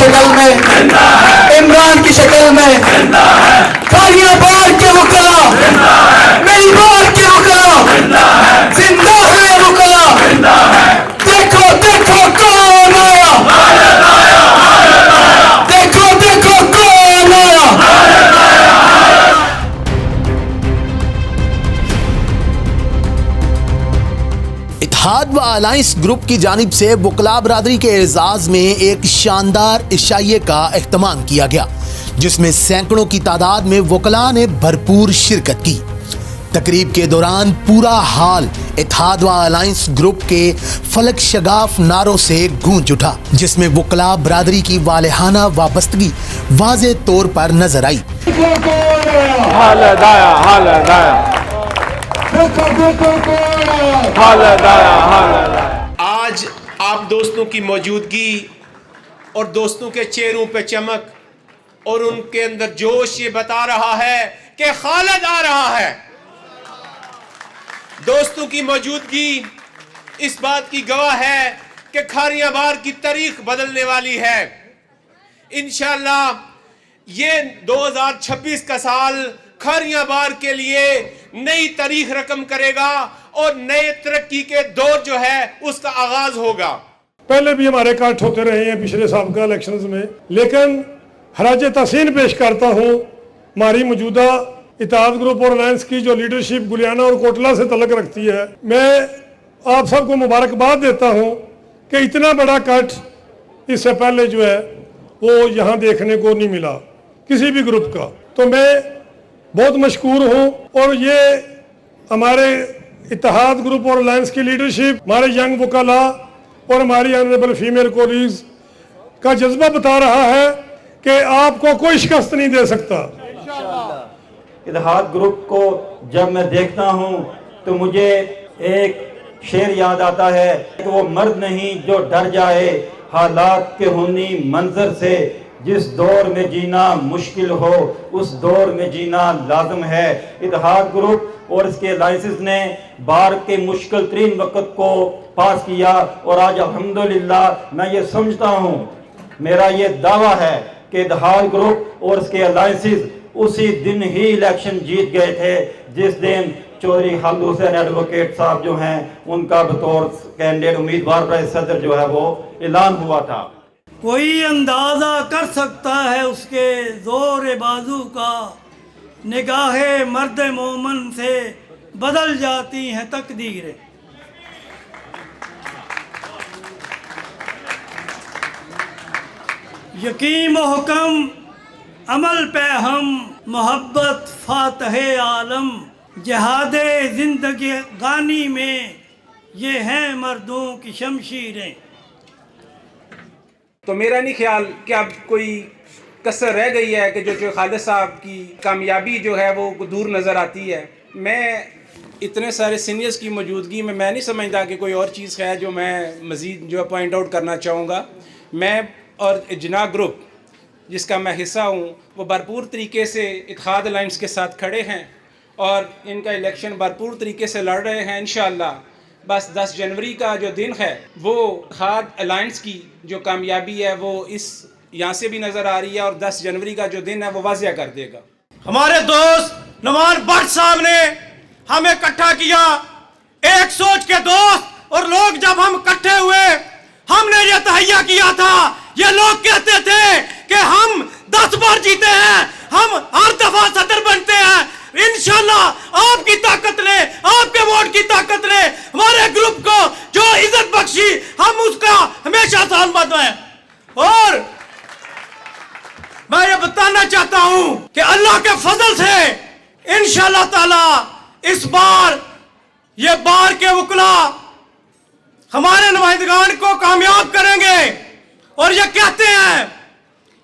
शक्ल में, इमरान की शक्ल में, खालियां बार के वकला, मेरी बार के वकला, जिंदा है वकला। देखो देखो कौन आया, देखो देखो कौन आया। इत्तेहाद व अलायंस ग्रुप की जानिब से वकला बरादरी के एजाज में एक शानदार इशाइये का एहतमाम किया गया, जिसमें सैकड़ों की तादाद में वकला ने भरपूर शिरकत की। तकरीब के दौरान पूरा हाल इत्तेहाद व अलायंस ग्रुप के फलक शगाफ नारों से गूंज उठा, जिसमें वकला बरादरी की वालेहाना वाबस्तगी वाज़े तौर पर नजर आई। आज आप दोस्तों की मौजूदगी और दोस्तों के चेहरों पे चमक और उनके अंदर जोश ये बता रहा है कि खालिद आ रहा है। दोस्तों की मौजूदगी इस बात की गवाह है कि खारियां बार की तारीख बदलने वाली है। इंशाअल्लाह ये 2026 का साल खारियां बार के लिए नई तारीख रकम करेगा और नए तरक्की के दौर जो है उसका आगाज होगा। पहले भी हमारे काट होते रहे हैं पिछले साबिका इलेक्शंस में, लेकिन हराज तहसीन पेश करता हूँ हमारी मौजूदा इत्तेहाद ग्रुप और अलायंस की जो लीडरशिप गुलियाना और कोटला से तल्लुक़ रखती है। मैं आप सबको मुबारकबाद देता हूँ कि इतना बड़ा कट इससे पहले जो है वो यहाँ देखने को नहीं मिला किसी भी ग्रुप का, तो मैं बहुत मशकूर हूँ। और ये हमारे इत्तेहाद ग्रुप और अलायंस की लीडरशिप, हमारे यंग वकला और हमारी ऑनरेबल फीमेल कोलीग्स का जज्बा बता रहा है कि आपको कोई शिकस्त नहीं दे सकता। इत्तेहाद ग्रुप को जब मैं देखता हूँ तो मुझे एक शेर याद आता है कि वो मर्द नहीं जो डर जाए हालात के खूनी मंजर से, जिस दौर में जीना मुश्किल हो उस दौर में जीना लाजम है। इत्तेहाद ग्रुप और इसके अलायंसेस ने बार के मुश्किल तरीन वक़्त को पास किया और आज अल्हम्दुलिल्लाह मैं ये समझता हूँ, मेरा ये दावा है कि इत्तेहाद ग्रुप और इसके अलायंसेस उसी दिन ही इलेक्शन जीत गए थे जिस दिन चौधरी खालिद हुसैन एडवोकेट साहब जो हैं उनका बतौर कैंडिडेट उम्मीदवार बराए सदर जो है वो ऐलान हुआ था। कोई अंदाज़ा कर सकता है उसके जोर बाजू का, निगाहे मर्द मोमन से बदल जाती हैं तकदीरें। यकीन मोहकम अमल पे हम मोहब्बत फातहे आलम, जहादे जिंदगी गानी में ये हैं मर्दों की शमशीरें। तो मेरा नहीं ख्याल कि अब कोई कसर रह गई है कि जो खालिद साहब की कामयाबी जो है वो दूर नज़र आती है। मैं इतने सारे सीनियर्स की मौजूदगी में मैं नहीं समझता कि कोई और चीज़ है जो मैं मज़ीद जो पॉइंट आउट करना चाहूँगा। मैं और इजना ग्रुप जिसका मैं हिस्सा हूँ वो भरपूर तरीके से इत्तेहाद अलायंस के साथ खड़े हैं और इनका इलेक्शन भरपूर तरीके से लड़ रहे हैं इंशाअल्लाह। बस 10 जनवरी का जो दिन है वो इत्तेहाद अलायंस की जो कामयाबी है वो इस यहाँ से भी नज़र आ रही है और 10 जनवरी का जो दिन है वो वाज़िया कर देगा। हमारे दोस्त नुमान भट्ट साहब ने हमें इकट्ठा किया, एक सोच के दोस्त और लोग जब हम इकट्ठे हुए हमने ये तहैया किया था। ये लोग कहते थे कि हम 10 बार जीते हैं, हम हर दफा सदर बनते हैं। इंशाल्लाह आपकी ताकत ने, आपके वोट की ताकत ने हमारे ग्रुप को जो इज्जत बख्शी हम उसका हमेशा सालमत हैं। और मैं ये बताना चाहता हूं कि अल्लाह के फजल से इंशाल्लाह ताला इस बार ये बार के वकला हमारे नुमाइंदगान को कामयाब करेंगे और ये कहते हैं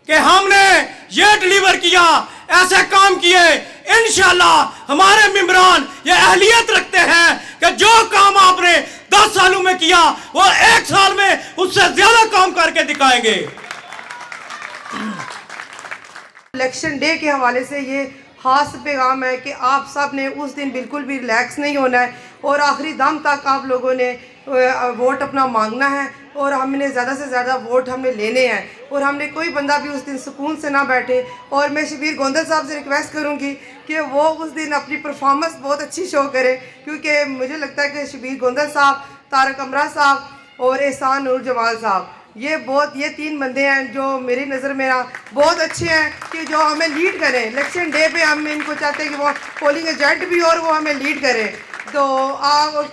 कि हमने ये डिलीवर किया, ऐसे काम किए। इंशाल्लाह हमारे मेंबरान ये अहलियत रखते हैं कि जो काम आपने 10 सालों में किया वो 1 साल में उससे ज्यादा काम करके दिखाएंगे। इलेक्शन डे के हवाले से ये ख़ास पैगाम है कि आप सब ने उस दिन बिल्कुल भी रिलैक्स नहीं होना है और आखिरी दम तक आप लोगों ने वोट अपना मांगना है और हमने ज़्यादा से ज़्यादा वोट हमने लेने हैं और हमने कोई बंदा भी उस दिन सुकून से ना बैठे। और मैं शबीर गोंदल साहब से रिक्वेस्ट करूँगी कि वो उस दिन अपनी परफॉर्मेंस बहुत अच्छी शो करें, क्योंकि मुझे लगता है कि शबीर गोंदल साहब, तारक अमरा साहब और एहसान नूर जमाल साहब, ये 3 बंदे हैं जो मेरी नज़र में ना बहुत अच्छे हैं कि जो हमें लीड करें। इलेक्शन डे पे हम इनको चाहते हैं कि वो पोलिंग एजेंट भी और वो हमें लीड करें। तो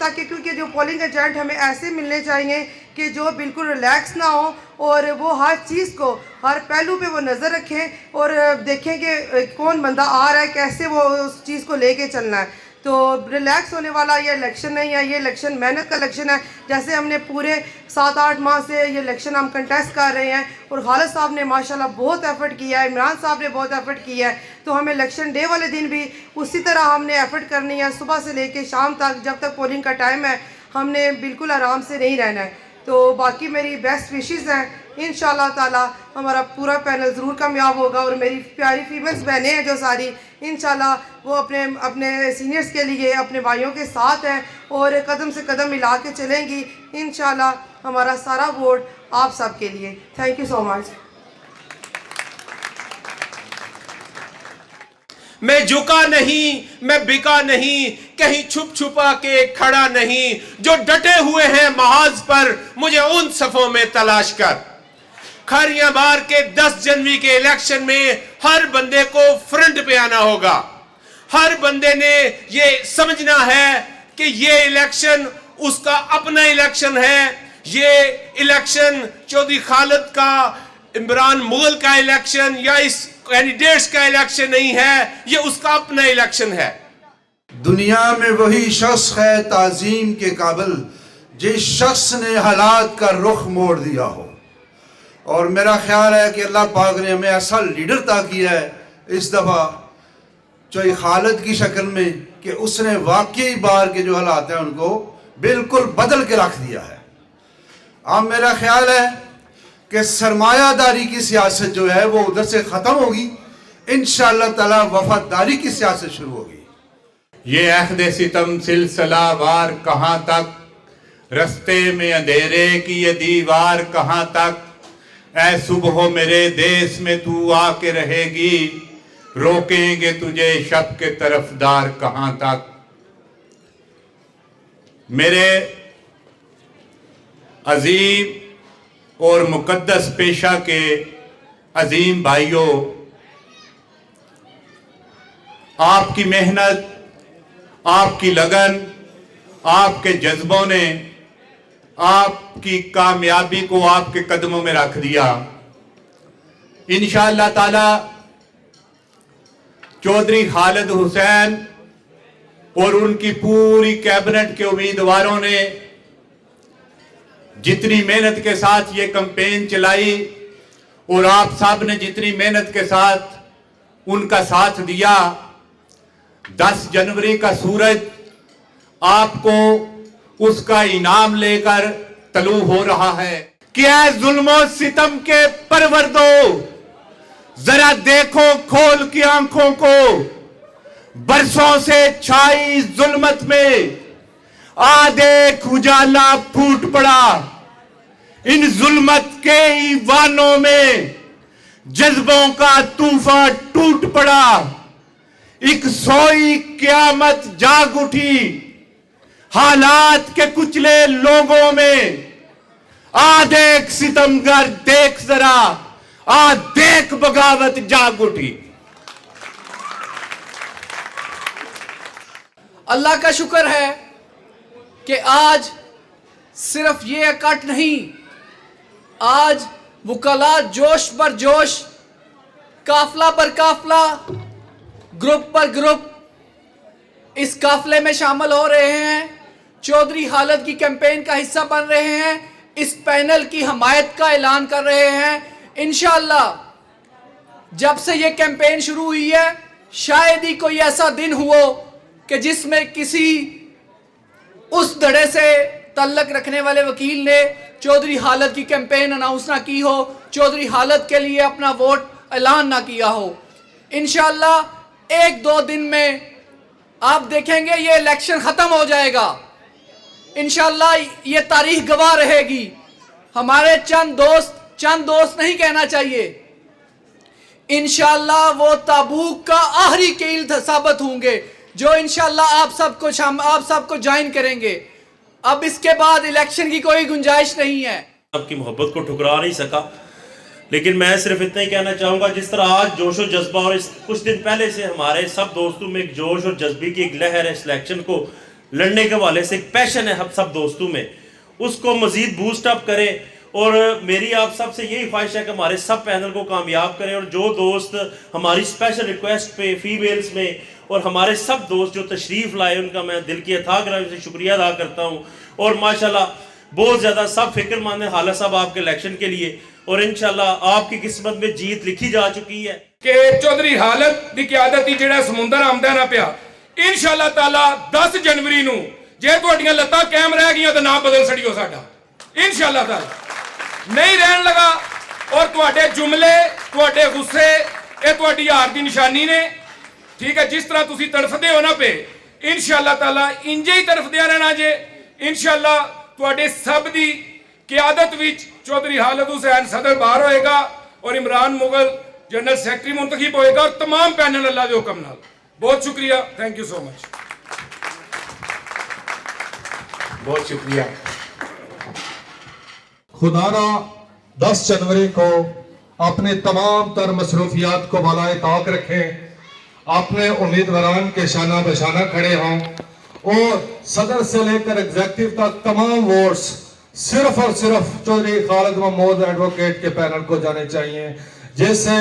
ताकि क्योंकि जो पोलिंग एजेंट हमें ऐसे मिलने चाहिए कि जो बिल्कुल रिलैक्स ना हो और वो हर चीज़ को, हर पहलू पे वो नज़र रखें और देखें कि कौन बंदा आ रहा है, कैसे वो उस चीज़ को लेके चलना है। तो रिलैक्स होने वाला ये इलेक्शन नहीं है, ये इलेक्शन मेहनत का इलेक्शन है। जैसे हमने पूरे 7-8 माह से ये इलेक्शन हम कंटेस्ट कर रहे हैं और खालिद साहब ने माशाल्लाह बहुत एफर्ट किया है, इमरान साहब ने बहुत एफर्ट किया है। तो हमें इलेक्शन डे वाले दिन भी उसी तरह हमने एफर्ट करनी है, सुबह से लेके शाम तक, जब तक पोलिंग का टाइम है हमने बिल्कुल आराम से नहीं रहना है। तो बाकी मेरी बेस्ट विशेस हैं, इंशाल्लाह ताला हमारा पूरा पैनल ज़रूर कामयाब होगा और मेरी प्यारी फीमेल्स बहनें हैं जो सारी, इंशाल्लाह वो अपने सीनियर्स के लिए अपने भाइयों के साथ हैं और कदम से कदम मिला के चलेंगी। इंशाल्लाह हमारा सारा वोट आप सब के लिए। Thank you so much. मैं झुका नहीं, मैं बिका नहीं, कहीं छुप छुपा के खड़ा नहीं, जो डटे हुए हैं महाज पर मुझे उन सफों में तलाश कर। खरियां बार के 10 जनवरी के इलेक्शन में हर बंदे को फ्रंट पे आना होगा। हर बंदे ने ये समझना है कि ये इलेक्शन उसका अपना इलेक्शन है। ये इलेक्शन चौधरी खालिद का, इमरान मुगल का इलेक्शन या इस कैंडिडेट्स का इलेक्शन नहीं है, ये उसका अपना इलेक्शन है। दुनिया में वही शख्स है ताजीम के काबिल जिस शख्स ने हालात का रुख मोड़ दिया हो। और मेरा ख्याल है कि अल्लाह पाक ने हमें ऐसा लीडर अता किया है इस दफ़ा चौधरी खालिद की शक्ल में कि उसने वाकई बार के जो हालात हैं उनको बिल्कुल बदल के रख दिया है। अब मेरा ख्याल है कि सरमायादारी की सियासत जो है वो उधर से ख़त्म होगी, इंशाअल्लाह ताला वफादारी की सियासत शुरू होगी। ये अहद सितम सिलसिला वार कहाँ तक, रस्ते में अंधेरे की ये दीवार कहाँ तक, ऐ सुबह मेरे देश में तू आके रहेगी, रोकेंगे तुझे शब के तरफदार कहाँ तक। मेरे अजीम और मुकद्दस पेशा के अजीम भाइयों, आपकी मेहनत, आपकी लगन, आपके जज्बों ने आपकी कामयाबी को आपके कदमों में रख दिया। इंशाअल्लाह ताला चौधरी खालिद हुसैन और उनकी पूरी कैबिनेट के उम्मीदवारों ने जितनी मेहनत के साथ ये कैंपेन चलाई और आप सब ने जितनी मेहनत के साथ उनका साथ दिया, 10 जनवरी का सूरज आपको उसका इनाम लेकर तलू हो रहा है। क्या जुल्मो सितम के परवरदो, जरा देखो खोल की आंखों को, बरसों से छाई जुल्मत में आ देख उजाला फूट पड़ा। इन जुल्मत के ईवानों में जज्बों का तूफान टूट पड़ा। एक सोई क्यामत जाग उठी हालात के कुचले लोगों में। आ देख सितमगर देख जरा, आ देख बगावत जाग उठी। अल्लाह का शुक्र है कि आज सिर्फ ये इकट्ठ नहीं, आज वकला जोश पर जोश, काफला पर काफला, ग्रुप पर ग्रुप इस काफले में शामिल हो रहे हैं, चौधरी खालिद की कैंपेन का हिस्सा बन रहे हैं, इस पैनल की हमायत का ऐलान कर रहे हैं। इंशाअल्लाह जब से ये कैंपेन शुरू हुई है, शायद ही कोई ऐसा दिन हुआ कि जिसमें किसी उस धड़े से तल्लक रखने वाले वकील ने चौधरी खालिद की कैंपेन अनाउंस ना की हो, चौधरी खालिद के लिए अपना वोट ऐलान ना किया हो। इंशाअल्लाह 1-2 दिन में आप देखेंगे ये इलेक्शन ख़त्म हो जाएगा। इंशाअल्लाह ये तारीख गवाह रहेगी। हमारे चंद दोस्त नहीं कहना चाहिए, इंशाल्लाह वो ताबूक का आखिरी कील साबित होंगे जो इंशाल्लाह आप सबको ज्वाइन करेंगे। अब इसके बाद इलेक्शन की कोई गुंजाइश नहीं है। आपकी मोहब्बत को ठुकरा नहीं सका, लेकिन मैं सिर्फ इतना ही कहना चाहूँगा, जिस तरह आज जोश और जज्बा और कुछ दिन पहले से हमारे सब दोस्तों में एक जोश और जज्बे की एक लहर है, इस इलेक्शन को लड़ने के हवाले से एक पैशन है हम सब दोस्तों में, उसको मज़ीद बूस्ट अप करें। और मेरी आप सब से यही ख्वाहिश है कि हमारे सब पैनल को कामयाब करें। और जो दोस्त हमारी स्पेशल रिक्वेस्ट पे फीमेल्स में और हमारे सब दोस्त जो तशरीफ़ लाए, उनका मैं दिल की अथाह गहराई से शुक्रिया अदा करता हूँ। और माशाल्लाह बहुत ज़्यादा सब फिक्रमंद हैं हालत साहब आपके इलेक्शन के लिए, और इंशाल्लाह आपकी किस्मत में जीत लिखी जा चुकी है कि चौधरी हालत की क्यादत ही जेड़ा समुंदर आमदा ना पिया। इंशाल्लाह ताला 10 जनवरी नूं जे तुहाडियां लत्तां कायम रह गईयां तो ना बदल छड़ियो साडा, इंशाल्लाह ताला नहीं रहन लगा। और तुहाडे जुमले तुहाडे गुस्से ये तुहाडी हार दी निशानी ने, ठीक है। जिस तरह तुसीं तड़फदे हो ना पे, इंशाल्लाह ताला इंजे ही तड़फदिया रहना जे। इंशाल्लाह तुहाडे सब दी क्यादत विच चौधरी हालत हुसैन सदर बाहर होएगा और इमरान मुगल जनरल सेक्रेटरी मुंतखब होएगा और तमाम पैनल अल्लाह के हुक्म नाल। बहुत शुक्रिया, थैंक यू सो मच। बहुत शुक्रिया। खुदारा 10 जनवरी को अपने तमाम तर मसरूफियात को बालाए ताक रखें, अपने उम्मीदवारान के शाना बशाना खड़े हों और सदर से लेकर एग्जेक्टिव तक तमाम वोट्स सिर्फ और सिर्फ चौधरी खालिद महमूद एडवोकेट के पैनल को जाने चाहिए, जिससे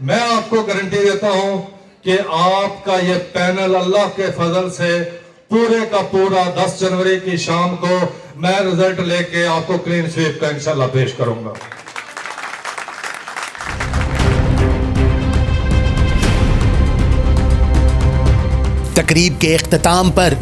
मैं आपको गारंटी देता हूं कि आपका ये पैनल अल्लाह के फजल से पूरे का पूरा 10 जनवरी की शाम को मैं रिजल्ट लेके आपको क्लीन स्वीप का इंशाल्लाह पेश करूंगा। तकरीब के इख्तिताम पर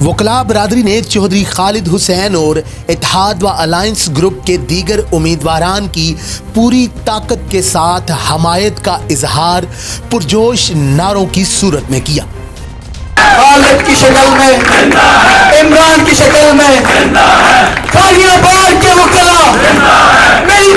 वकला बरादरी ने चौधरी खालिद हुसैन और इत्तेहाद व अलायंस ग्रुप के दीगर उम्मीदवारान की पूरी ताकत के साथ हमायत का इजहार पुरजोश नारों की सूरत में किया। खालिद की शक्ल में, इमरान की शक्ल में, तालियां बार के वकला, मेरी